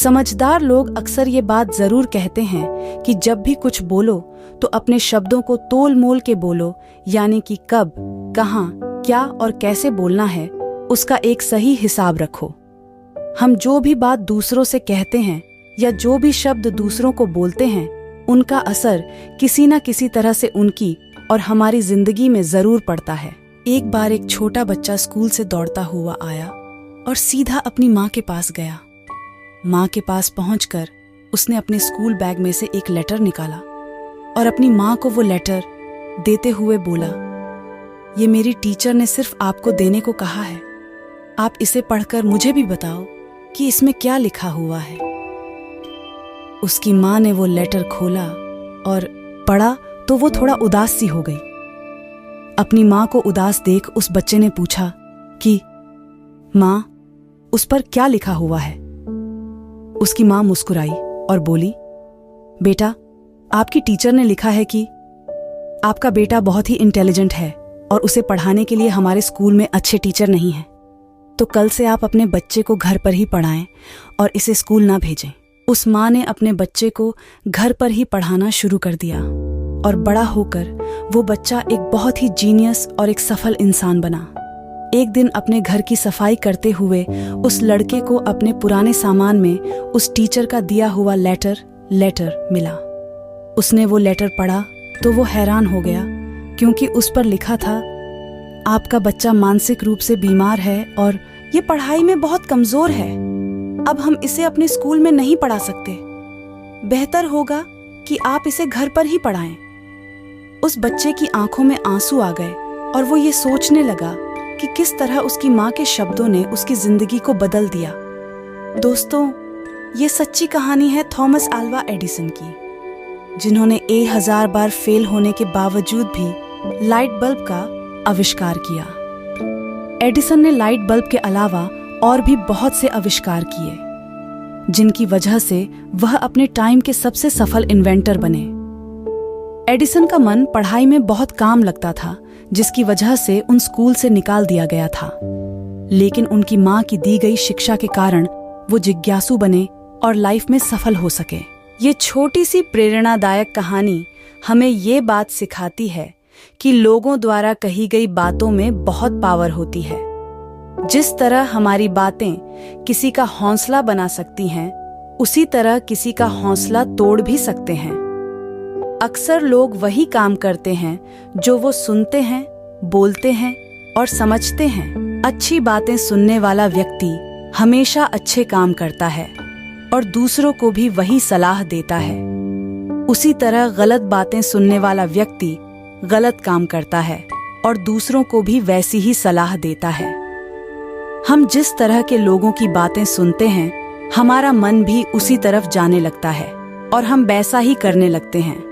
समझदार लोग अक्सर ये बात जरूर कहते हैं कि जब भी कुछ बोलो तो अपने शब्दों को तोल मोल के बोलो, यानी कि कब, कहाँ, क्या और कैसे बोलना है उसका एक सही हिसाब रखो। हम जो भी बात दूसरों से कहते हैं या जो भी शब्द दूसरों को बोलते हैं, उनका असर किसी न किसी तरह से उनकी और हमारी जिंदगी में जरूर पड़ता है। एक बार एक छोटा बच्चा स्कूल से दौड़ता हुआ आया और सीधा अपनी माँ के पास गया। माँ के पास पहुंचकर उसने अपने स्कूल बैग में से एक लेटर निकाला और अपनी माँ को वो लेटर देते हुए बोला, ये मेरी टीचर ने सिर्फ आपको देने को कहा है, आप इसे पढ़कर मुझे भी बताओ कि इसमें क्या लिखा हुआ है। उसकी माँ ने वो लेटर खोला और पढ़ा तो वो थोड़ा उदास सी हो गई। अपनी माँ को उदास देख उस बच्चे ने पूछा कि माँ, उस पर क्या लिखा हुआ है। उसकी माँ मुस्कुराई और बोली, बेटा, आपकी टीचर ने लिखा है कि आपका बेटा बहुत ही इंटेलिजेंट है और उसे पढ़ाने के लिए हमारे स्कूल में अच्छे टीचर नहीं हैं, तो कल से आप अपने बच्चे को घर पर ही पढ़ाएं और इसे स्कूल ना भेजें। उस माँ ने अपने बच्चे को घर पर ही पढ़ाना शुरू कर दिया और बड़ा होकर वो बच्चा एक बहुत ही जीनियस और एक सफल इंसान बना। एक दिन अपने घर की सफाई करते हुए उस लड़के को अपने पुराने सामान में उस टीचर का दिया हुआ लेटर मिला। उसने वो लेटर पढ़ा तो वो हैरान हो गया, क्योंकि उस पर लिखा था, आपका बच्चा मानसिक रूप से बीमार है और ये पढ़ाई में बहुत कमजोर है। अब हम इसे अपने स्कूल में नहीं पढ़ा सकते। बेहतर होगा कि आप इसे घर पर ही पढ़ाएं। उस बच्चे की आंखों में आंसू आ गए और वो ये सोचने लगा कि किस तरह उसकी माँ के शब्दों ने उसकी जिंदगी को बदल दिया। दोस्तों, ये सच्ची कहानी है थॉमस अल्वा एडिसन की, जिन्होंने 1000 बार फेल होने के बावजूद भी लाइट बल्ब का आविष्कार किया। एडिसन ने लाइट बल्ब के अलावा और भी बहुत से आविष्कार किए, जिनकी वजह से वह अपने टाइम के सबसे सफल इन्वेंटर बने। एडिसन का मन पढ़ाई में बहुत काम लगता था, जिसकी वजह से उन स्कूल से निकाल दिया गया था। लेकिन उनकी माँ की दी गई शिक्षा के कारण वो जिज्ञासु बने और लाइफ में सफल हो सके। ये छोटी सी प्रेरणादायक कहानी हमें ये बात सिखाती है कि लोगों द्वारा कही गई बातों में बहुत पावर होती है। जिस तरह हमारी बातें किसी का हौसला बना सकती हैं, उसी तरह किसी का हौसला तोड़ भी सकते हैं। अक्सर लोग वही काम करते हैं जो वो सुनते हैं, बोलते हैं और समझते हैं। अच्छी बातें सुनने वाला व्यक्ति हमेशा अच्छे काम करता है और दूसरों को भी वही सलाह देता है। उसी तरह गलत बातें सुनने वाला व्यक्ति गलत काम करता है और दूसरों को भी वैसी ही सलाह देता है। हम जिस तरह के लोगों की बातें सुनते हैं, हमारा मन भी उसी तरफ जाने लगता है और हम वैसा ही करने लगते हैं।